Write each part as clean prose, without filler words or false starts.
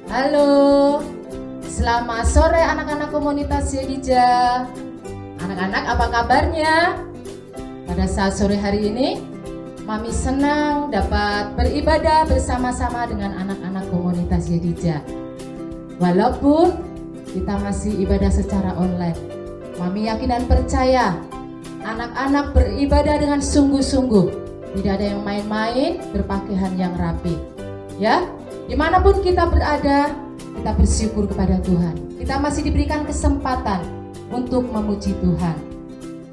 Halo, selamat sore anak-anak komunitas Yedija. Anak-anak, apa kabarnya? Pada saat sore hari ini, Mami senang dapat beribadah bersama-sama dengan anak-anak komunitas Yedija. Walaupun kita masih ibadah secara online, Mami yakin dan percaya anak-anak beribadah dengan sungguh-sungguh. Tidak ada yang main-main, berpakaian yang rapi. Ya, dimanapun kita berada, kita bersyukur kepada Tuhan. Kita masih diberikan kesempatan untuk memuji Tuhan.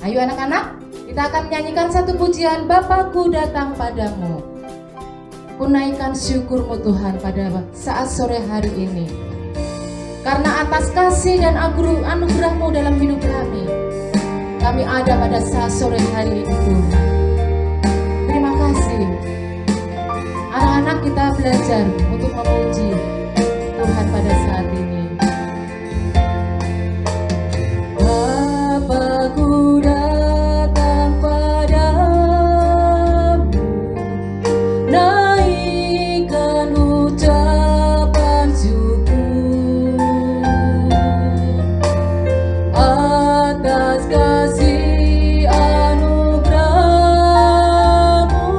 Ayo anak-anak, kita akan menyanyikan satu pujian, Bapakku datang padamu. Kunaikan syukurmu Tuhan pada saat sore hari ini. Karena atas kasih dan anugerah-Mu dalam hidup kami ada pada saat sore hari ini Tuhan. Terima kasih. Anak-anak, kita belajar untuk memuji Tuhan pada saat ini. Bapakku datang padamu, naikkan ucapan syukur atas kasih anugerah-Mu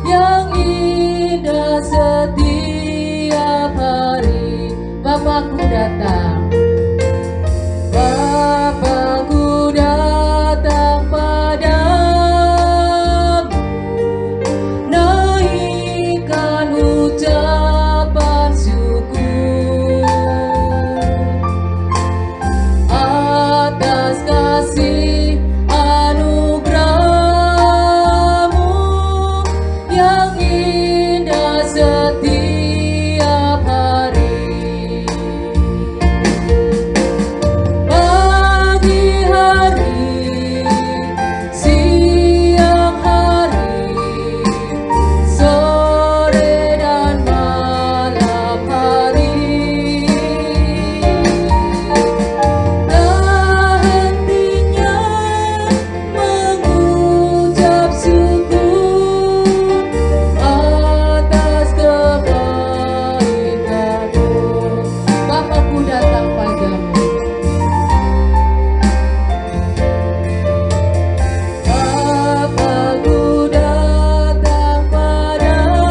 yang indah setiap hari. Bapakku datang, Bapakku datang padamu, naikkan ucapan syukur atas kasih anugerah-Mu yang indah setiap hari. Pagi hari, siang hari, sore dan malam hari, tak hentinya mengucap syukur atas kebaikan-Mu. Bapakku datang padamu, Bapakku datang padamu,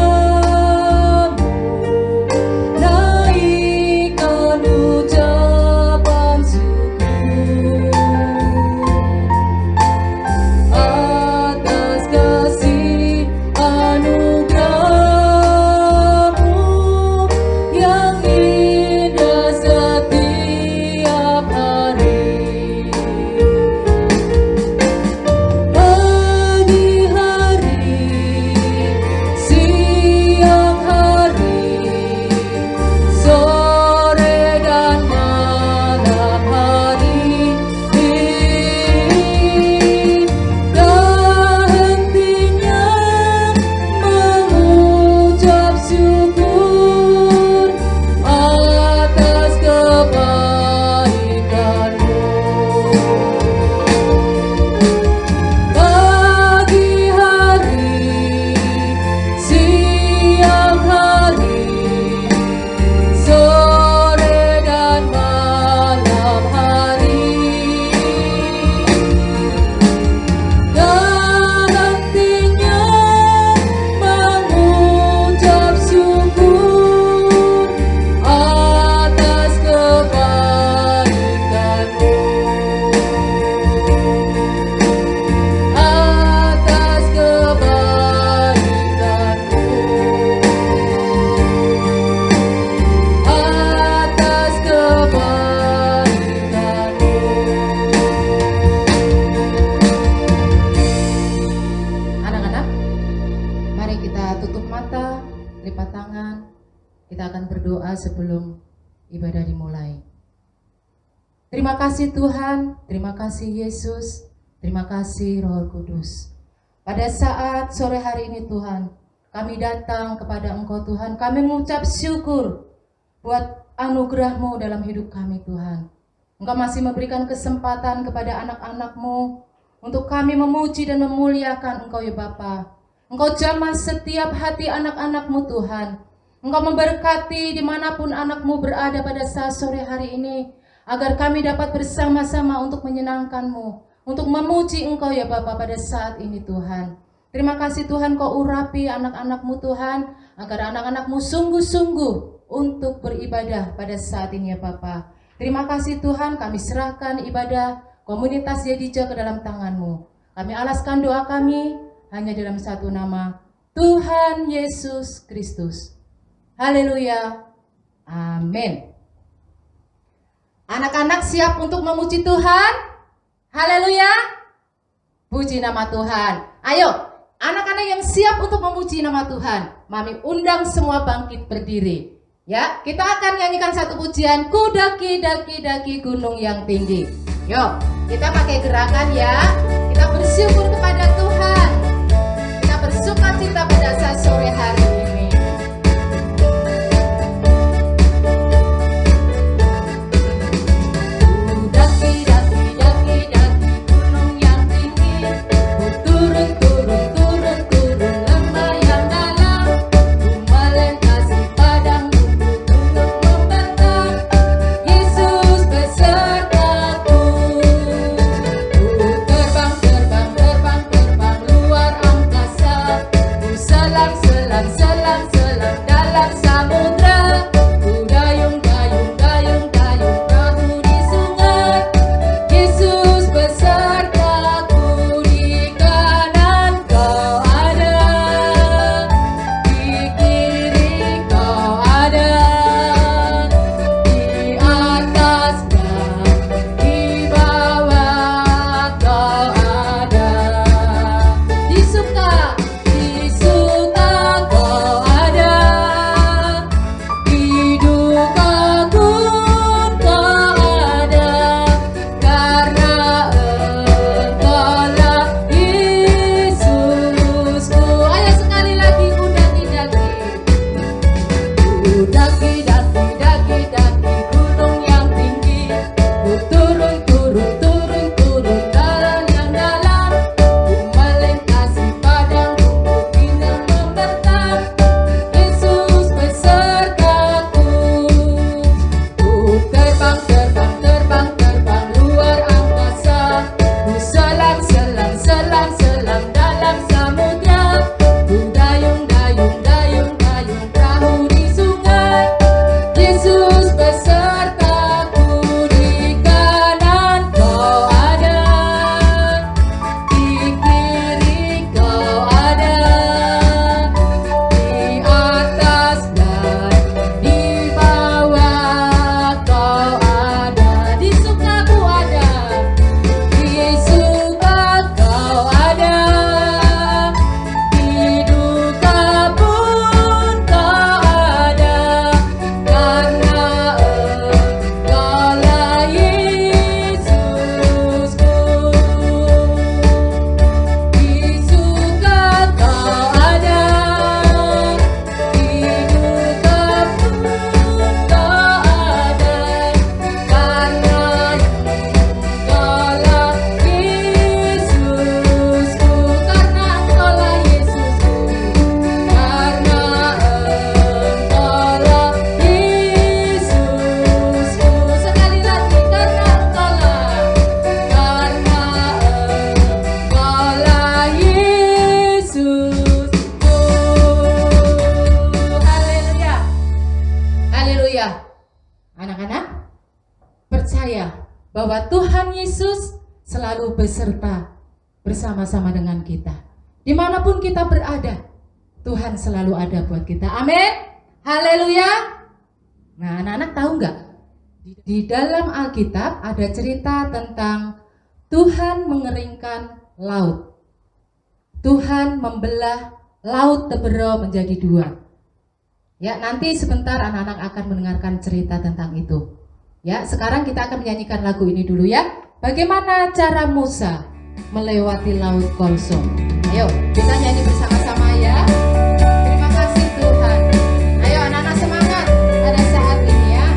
naikkan ucapan syukur atas kasih anugerah-Mu yang indah setiap hari. Pagi hari, siang hari, sore dan malam hari, tak hentinya mengucap syukur atas kebaikan-Mu. Pagi hari, siang hari, sore dan malam hari, tak hentinya mengucap syukur atas kebaikan-Mu, atas kebaikan-Mu, atas kebaikan-Mu. Anak-anak, mari kita tutup mata, lipat tangan. Kita akan berdoa sebelum ibadah dimulai. Terima kasih Tuhan, terima kasih Yesus, terima kasih Roh Kudus. Pada saat sore hari ini Tuhan, kami datang kepada Engkau Tuhan, kami mengucap syukur buat anugerah-Mu dalam hidup kami Tuhan. Engkau masih memberikan kesempatan kepada anak-anak-Mu untuk kami memuji dan memuliakan Engkau ya Bapa. Engkau jamah setiap hati anak-anak-Mu Tuhan. Engkau memberkati dimanapun anak-Mu berada pada saat sore hari ini, agar kami dapat bersama-sama untuk menyenangkan-Mu, untuk memuji Engkau ya Bapa pada saat ini Tuhan. Terima kasih Tuhan, Kau urapi anak-anak-Mu Tuhan, agar anak-anak-Mu sungguh-sungguh untuk beribadah pada saat ini ya Bapa. Terima kasih Tuhan, kami serahkan ibadah komunitas Yedija ke dalam tangan-Mu. Kami alaskan doa kami hanya dalam satu nama, Tuhan Yesus Kristus. Haleluya. Amin. Anak-anak siap untuk memuji Tuhan? Haleluya. Puji nama Tuhan. Ayo, anak-anak yang siap untuk memuji nama Tuhan, Mami undang semua bangkit berdiri. Ya, kita akan nyanyikan satu pujian, Ku daki daki daki gunung yang tinggi. Yuk, kita pakai gerakan ya. Kita bersyukur kepada Tuhan. Kita bersuka cita pada saat sore hari ini. Ku daki daki daki daki gunung yang tinggi. Ku turun turun turun turun lembah yang dalam. Ku melintasi padang rumput untuk membentang. Yesus besertaku. Ku terbang terbang terbang terbang luar angkasa. Ku selang selang selang selang dalam samudra. Ku dayung dayung dayung dayung perahu di sungai. Yesus besertaku, di kanan Kau ada, di kiri Kau ada, di atas dan di bawah Kau ada. Di suka Kau ada, di duka pun Kau ada, karena Engkaulah Yesusku. Ayo sekali lagi, ku daki daki. Ku daki daki daki daki gunung yang tinggi. Ku turun turun turun turun jalan yang dalam. Ku melintasi padang rumput indah membentang. Yesus besertaku. Ku terbang terbang terbang terbang luar angkasa. Ku selang selang selang selang dalam samudra. Ku dayung dayung dayung dayung perahu di sungai. Yesus besertaku, di kanan Kau ada, di kiri Kau ada, di atas dan di bawah Kau ada. Di suka Ku ada, di suka Kau ada, di duka pun Kau ada, karena Engkaulah Yesusku. Di suka Kau ada, di duka pun Kau ada, karena Engkaulah Yesusku. Karena Engkaulah Yesusku. Karena Engkaulah Yesusku. Sekali lagi, karena Engkaulah Yesusku. Haleluya. Haleluya. Anak-anak, percaya bahwa Tuhan Yesus selalu beserta bersama-sama dengan kita. Dimanapun kita berada, Tuhan selalu ada buat kita. Amin. Haleluya. Nah, anak-anak tahu nggak? Di dalam Alkitab ada cerita tentang Tuhan mengeringkan laut. Tuhan membelah laut Tebero menjadi dua. Ya, nanti sebentar anak-anak akan mendengarkan cerita tentang itu. Ya, sekarang kita akan menyanyikan lagu ini dulu ya. Bagaimana cara Musa melewati laut Kolsom? Ayo, kita nyanyi bersama-sama ya. Terima kasih Tuhan. Ayo anak-anak semangat pada saat ini ya.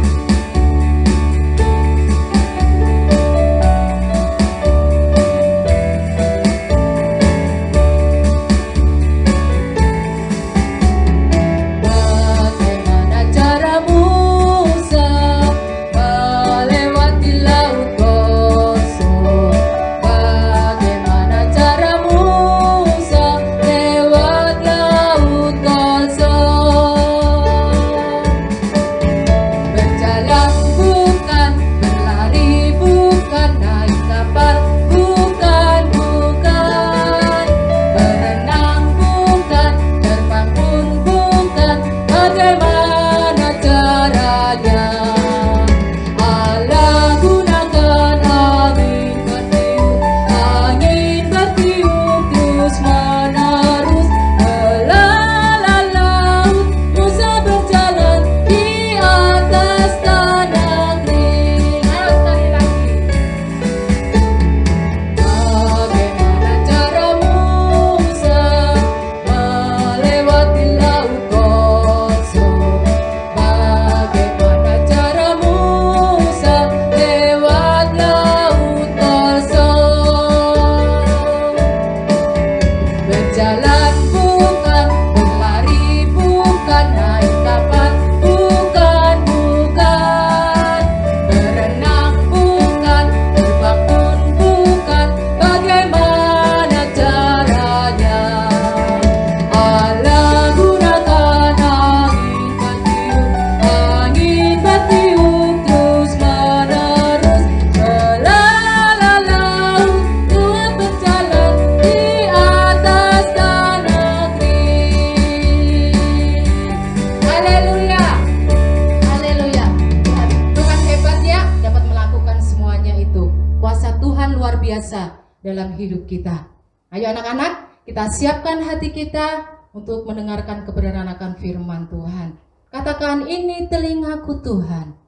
dalam hidup kita. Ayo anak-anak, kita siapkan hati kita untuk mendengarkan kebenaran akan firman Tuhan. Katakan, ini telingaku Tuhan.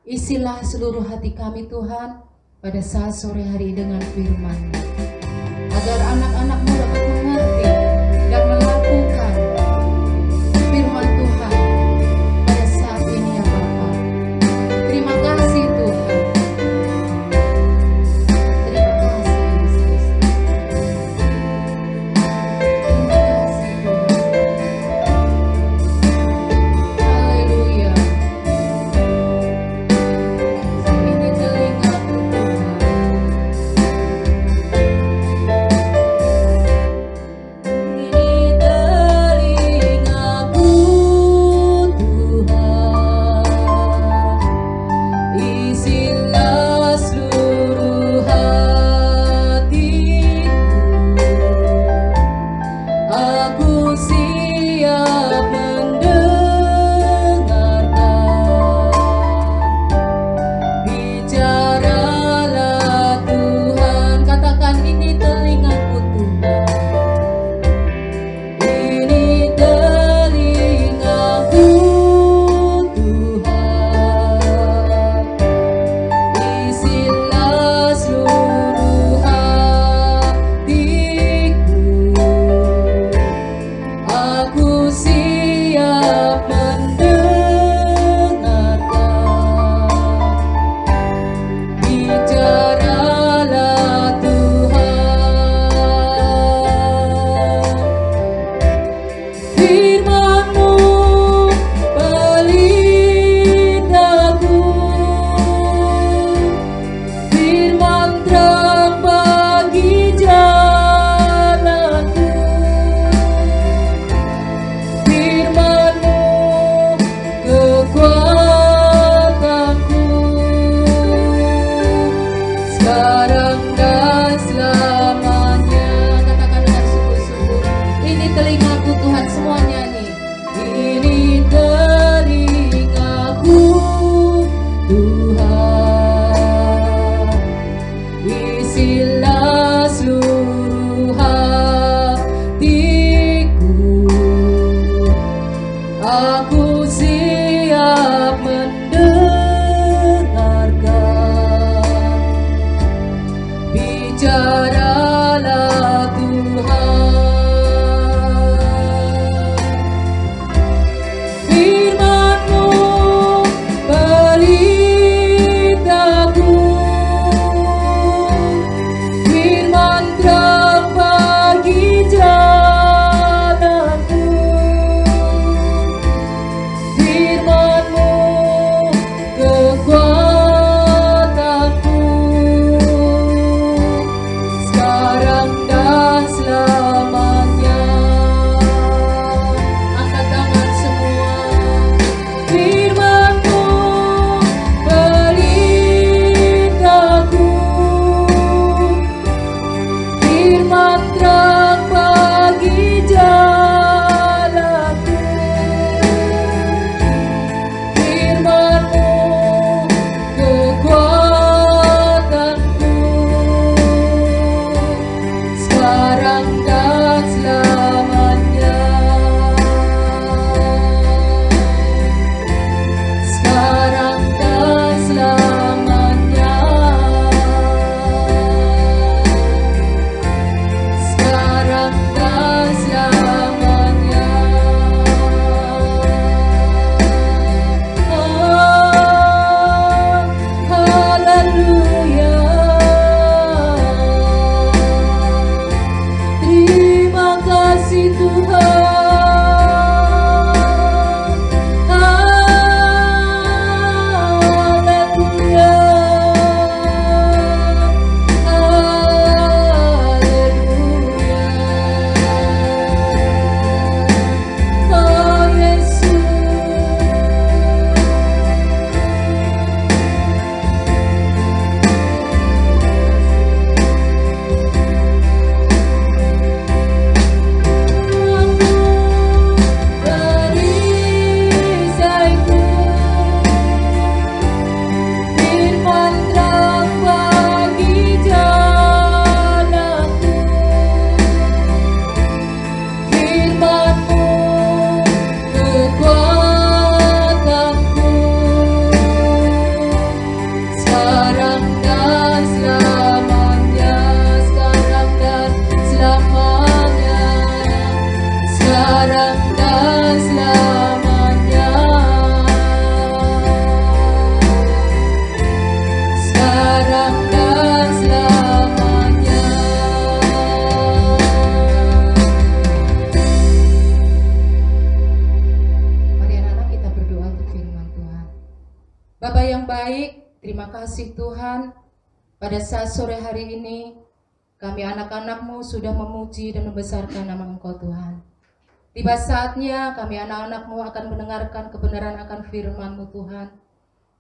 Isilah seluruh hati kami Tuhan pada saat sore hari dengan firman-Mu, agar anak-anak-Mu dapat mengerti dan melakukan firman Tuhan pada saat ini ya Bapa. Terima kasih Tuhan. Terima kasih Yesus. Terima kasih Tuhan. Haleluya. Ini telingaku firman-Mu selamanya. Sekarang dan selamanya. Mari anak-anak kita berdoa untuk firman Tuhan. Bapa yang baik, terima kasih Tuhan. Pada saat sore hari ini, kami anak-anak-Mu sudah memuji dan membesarkan nama Engkau Tuhan. Tiba saatnya kami anak-anak-Mu akan mendengarkan kebenaran akan firman-Mu Tuhan.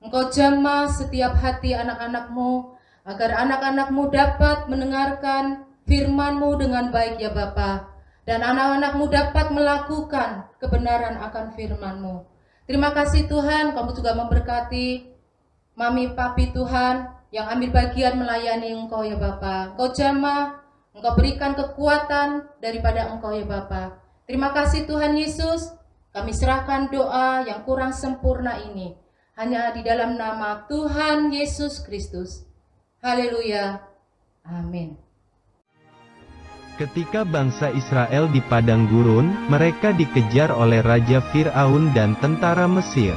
Engkau jamah setiap hati anak-anak-Mu, agar anak-anak-Mu dapat mendengarkan firman-Mu dengan baik ya Bapa. Dan anak-anak-Mu dapat melakukan kebenaran akan firman-Mu. Terima kasih Tuhan, Kamu juga memberkati Mami Papi Tuhan, yang ambil bagian melayani Engkau ya Bapa. Engkau jamah, Engkau berikan kekuatan daripada Engkau ya Bapa. Terima kasih Tuhan Yesus, kami serahkan doa yang kurang sempurna ini hanya di dalam nama Tuhan Yesus Kristus. Haleluya. Amin. Ketika bangsa Israel di padang gurun, mereka dikejar oleh Raja Fir'aun dan tentara Mesir.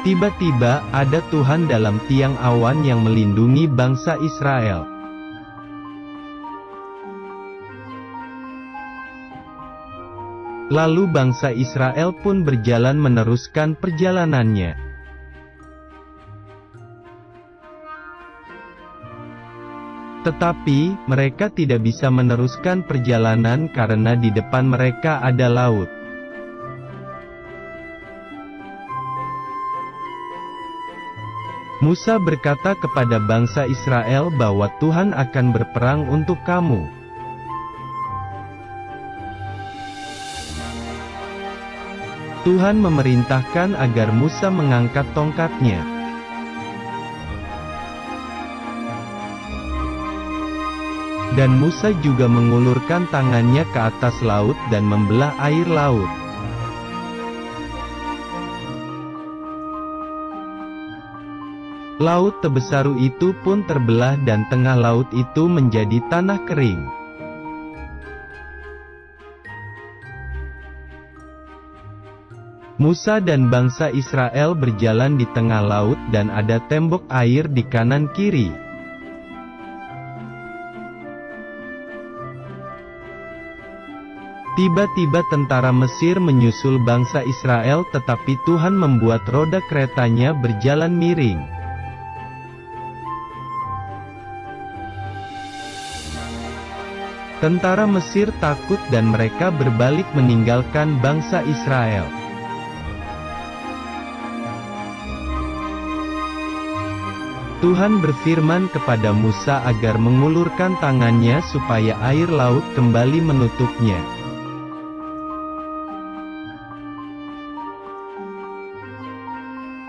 Tiba-tiba, ada Tuhan dalam tiang awan yang melindungi bangsa Israel. Lalu bangsa Israel pun berjalan meneruskan perjalanannya. Tetapi, mereka tidak bisa meneruskan perjalanan karena di depan mereka ada laut. Musa berkata kepada bangsa Israel bahwa Tuhan akan berperang untuk kamu. Tuhan memerintahkan agar Musa mengangkat tongkatnya. Dan Musa juga mengulurkan tangannya ke atas laut dan membelah air laut. Laut Tebesaru itu pun terbelah dan tengah laut itu menjadi tanah kering. Musa dan bangsa Israel berjalan di tengah laut dan ada tembok air di kanan kiri. Tiba-tiba tentara Mesir menyusul bangsa Israel, tetapi Tuhan membuat roda keretanya berjalan miring. Tentara Mesir takut dan mereka berbalik meninggalkan bangsa Israel. Tuhan berfirman kepada Musa agar mengulurkan tangannya supaya air laut kembali menutupnya.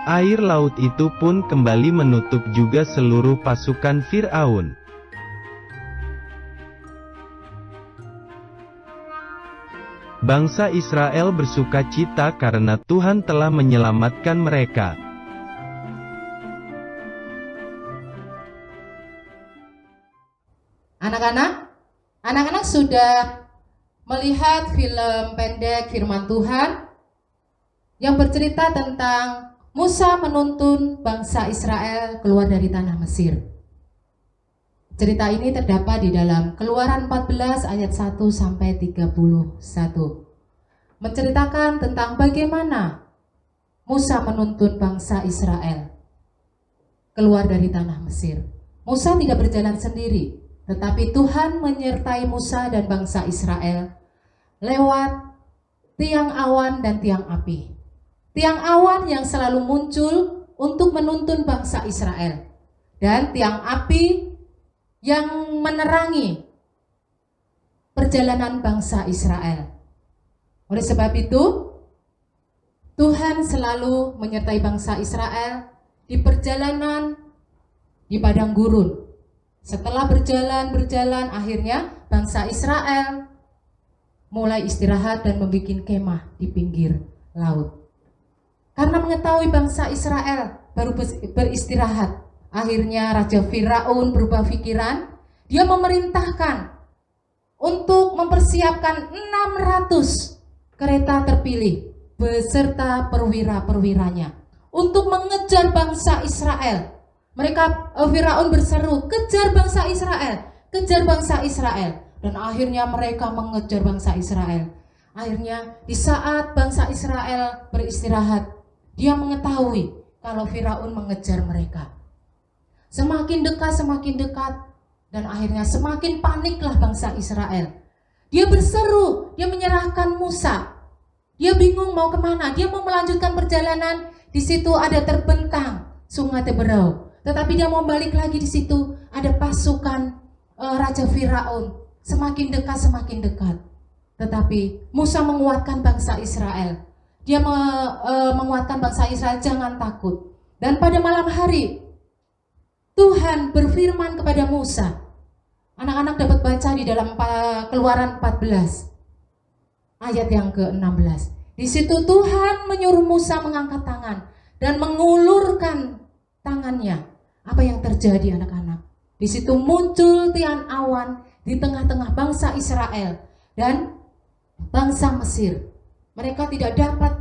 Air laut itu pun kembali menutup juga seluruh pasukan Fir'aun. Bangsa Israel bersukacita karena Tuhan telah menyelamatkan mereka. Anak-anak sudah melihat film pendek Firman Tuhan yang bercerita tentang Musa menuntun bangsa Israel keluar dari tanah Mesir. Cerita ini terdapat di dalam Keluaran 14 ayat 1 sampai 31. Menceritakan tentang bagaimana Musa menuntun bangsa Israel keluar dari tanah Mesir. Musa tidak berjalan sendiri, tetapi Tuhan menyertai Musa dan bangsa Israel lewat tiang awan dan tiang api. Tiang awan yang selalu muncul untuk menuntun bangsa Israel, dan tiang api yang menerangi perjalanan bangsa Israel. Oleh sebab itu, Tuhan selalu menyertai bangsa Israel di perjalanan di padang gurun. Setelah berjalan, akhirnya bangsa Israel mulai istirahat dan membuat kemah di pinggir laut. Karena mengetahui bangsa Israel baru beristirahat, akhirnya Raja Firaun berubah pikiran. Dia memerintahkan untuk mempersiapkan 600 kereta terpilih beserta perwira-perwiranya untuk mengejar bangsa Israel. Mereka Firaun berseru, kejar bangsa Israel, kejar bangsa Israel. Dan akhirnya mereka mengejar bangsa Israel. Akhirnya di saat bangsa Israel beristirahat, dia mengetahui kalau Firaun mengejar mereka. Semakin dekat, dan akhirnya semakin paniklah bangsa Israel. Dia berseru, dia menyerahkan Musa. Dia bingung mau kemana, dia mau melanjutkan perjalanan. Di situ ada terbentang sungai Teberau. Tetapi dia mau balik lagi, di situ ada pasukan Raja Firaun. Semakin dekat. Tetapi Musa menguatkan bangsa Israel. Dia menguatkan bangsa Israel, jangan takut. Dan pada malam hari, Tuhan berfirman kepada Musa. Anak-anak dapat baca di dalam Keluaran 14, ayat yang ke-16. Di situ Tuhan menyuruh Musa mengangkat tangan dan mengulurkan tangannya. Apa yang terjadi anak-anak? Di situ muncul tian awan di tengah-tengah bangsa Israel dan bangsa Mesir. Mereka tidak dapat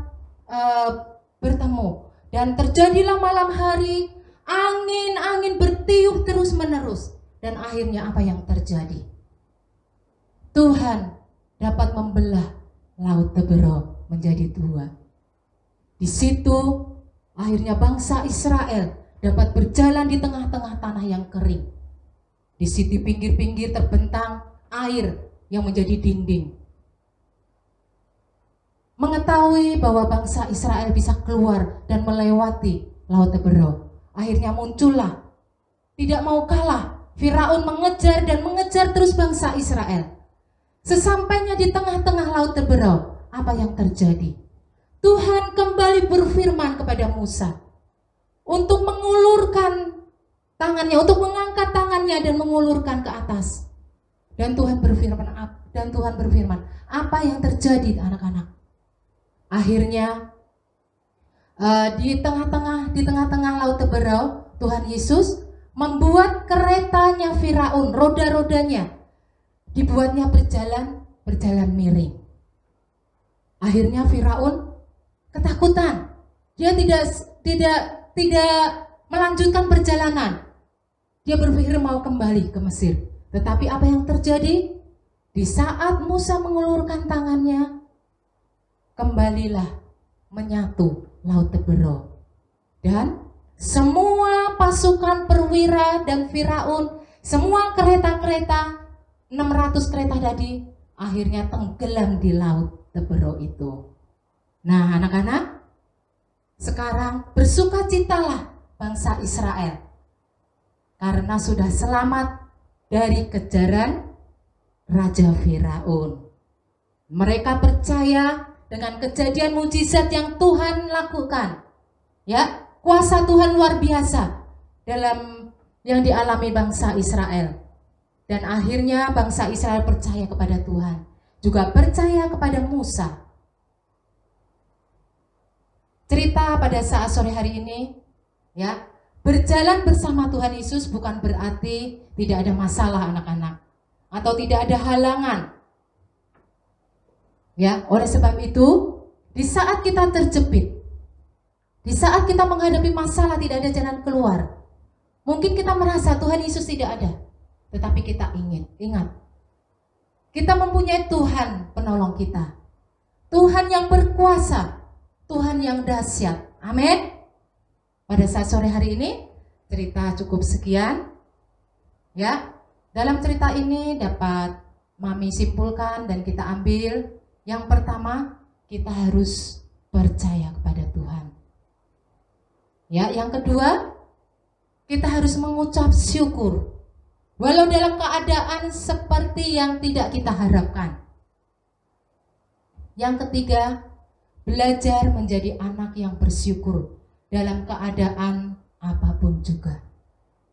bertemu. Dan terjadilah malam hari, angin bertiup terus menerus. Dan akhirnya apa yang terjadi? Tuhan dapat membelah Laut Teberau menjadi dua. Di situ akhirnya bangsa Israel dapat berjalan di tengah-tengah tanah yang kering. Di situ pinggir-pinggir terbentang air yang menjadi dinding. Mengetahui bahwa bangsa Israel bisa keluar dan melewati Laut Teberau, akhirnya muncullah, tidak mau kalah, Firaun mengejar dan mengejar terus bangsa Israel. Sesampainya di tengah-tengah Laut Teberau, apa yang terjadi? Tuhan kembali berfirman kepada Musa untuk mengulurkan tangannya, untuk mengangkat tangannya dan mengulurkan ke atas. Dan Tuhan berfirman, apa yang terjadi anak-anak? Akhirnya di tengah-tengah Laut Teberau, Tuhan Yesus membuat keretanya Firaun, roda-rodanya dibuatnya berjalan miring. Akhirnya Firaun ketakutan. Dia tidak melanjutkan perjalanan. Dia berpikir mau kembali ke Mesir. Tetapi apa yang terjadi? Di saat Musa mengulurkan tangannya, kembalilah menyatu Laut Teberau. Dan semua pasukan perwira dan Firaun, semua kereta-kereta, 600 kereta tadi, akhirnya tenggelam di Laut Teberau itu. Nah anak-anak, sekarang bersukacitalah bangsa Israel karena sudah selamat dari kejaran Raja Firaun. Mereka percaya dengan kejadian mujizat yang Tuhan lakukan. Ya, kuasa Tuhan luar biasa dalam yang dialami bangsa Israel. Dan akhirnya bangsa Israel percaya kepada Tuhan, juga percaya kepada Musa. Cerita pada saat sore hari ini, ya, berjalan bersama Tuhan Yesus bukan berarti tidak ada masalah anak-anak, atau tidak ada halangan. Ya, oleh sebab itu, di saat kita terjepit, di saat kita menghadapi masalah tidak ada jalan keluar, mungkin kita merasa Tuhan Yesus tidak ada, tetapi kita ingat, kita mempunyai Tuhan penolong kita, Tuhan yang berkuasa, Tuhan yang dahsyat. Amin. Pada saat sore hari ini cerita cukup sekian. Ya, dalam cerita ini dapat Mami simpulkan dan kita ambil. Yang pertama, kita harus percaya kepada Tuhan. Ya, yang kedua, kita harus mengucap syukur walau dalam keadaan seperti yang tidak kita harapkan. Yang ketiga, belajar menjadi anak yang bersyukur dalam keadaan apapun juga.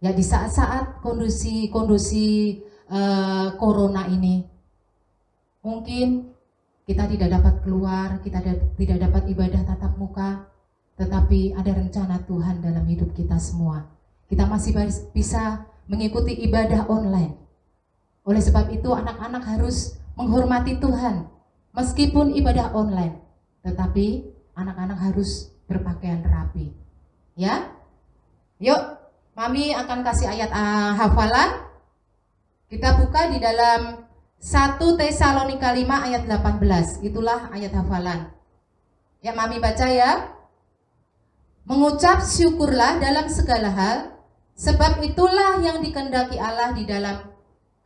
Ya, di saat-saat kondisi corona ini, mungkin kita tidak dapat keluar, kita tidak dapat ibadah tatap muka, tetapi ada rencana Tuhan dalam hidup kita semua. Kita masih bisa mengikuti ibadah online. Oleh sebab itu anak-anak harus menghormati Tuhan. Meskipun ibadah online, tetapi anak-anak harus berpakaian rapi. Ya, yuk, Mami akan kasih ayat hafalan. Kita buka di dalam 1 Tesalonika 5 ayat 18. Itulah ayat hafalan. Ya, Mami baca ya. Mengucap syukurlah dalam segala hal, sebab itulah yang dikehendaki Allah di dalam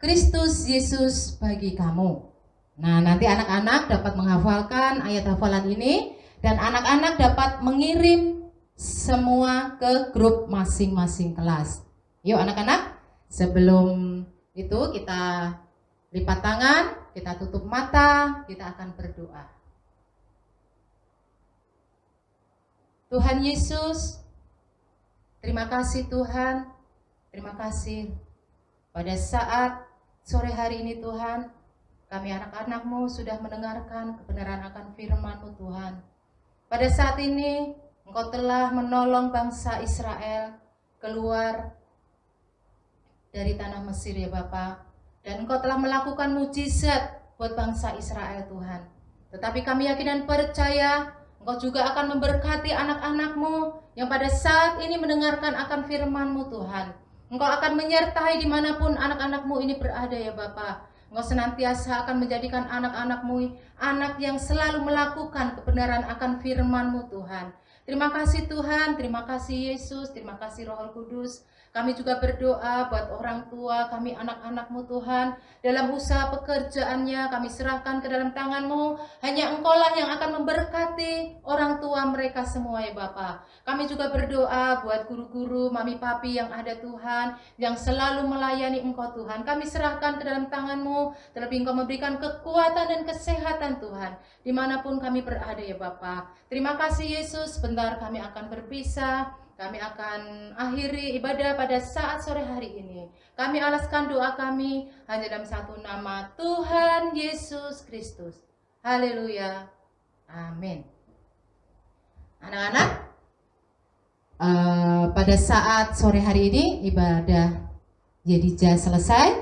Kristus Yesus bagi kamu. Nah, nanti anak-anak dapat menghafalkan ayat hafalan ini dan anak-anak dapat mengirim semua ke grup masing-masing kelas. Yuk anak-anak, sebelum itu kita lipat tangan, kita tutup mata, kita akan berdoa. Tuhan Yesus, terima kasih Tuhan, terima kasih pada saat sore hari ini Tuhan, kami anak-anak-Mu sudah mendengarkan kebenaran akan firman-Mu Tuhan. Pada saat ini Engkau telah menolong bangsa Israel keluar dari tanah Mesir ya Bapa. Dan Engkau telah melakukan mujizat buat bangsa Israel Tuhan. Tetapi kami yakin dan percaya Engkau juga akan memberkati anak-anak-Mu yang pada saat ini mendengarkan akan firman-Mu Tuhan. Engkau akan menyertai dimanapun anak-anak-Mu ini berada ya Bapa. Engkau senantiasa akan menjadikan anak-anak-Mu anak yang selalu melakukan kebenaran akan firman-Mu Tuhan. Terima kasih Tuhan, terima kasih Yesus, terima kasih Roh Kudus. Kami juga berdoa buat orang tua kami, anak-anak-Mu Tuhan. Dalam usaha pekerjaannya kami serahkan ke dalam tangan-Mu. Hanya Engkaulah yang akan memberkati orang tua mereka semua ya Bapa. Kami juga berdoa buat guru-guru, mami papi yang ada Tuhan, yang selalu melayani Engkau Tuhan. Kami serahkan ke dalam tangan-Mu, terlebih Engkau memberikan kekuatan dan kesehatan Tuhan, dimanapun kami berada ya Bapa. Terima kasih Yesus, sebentar kami akan berpisah. Kami akan akhiri ibadah pada saat sore hari ini. Kami alaskan doa kami hanya dalam satu nama, Tuhan Yesus Kristus. Haleluya. Amin. Anak-anak, pada saat sore hari ini ibadah Jedijah selesai.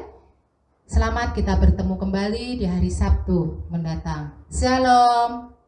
Selamat kita bertemu kembali di hari Sabtu mendatang. Shalom.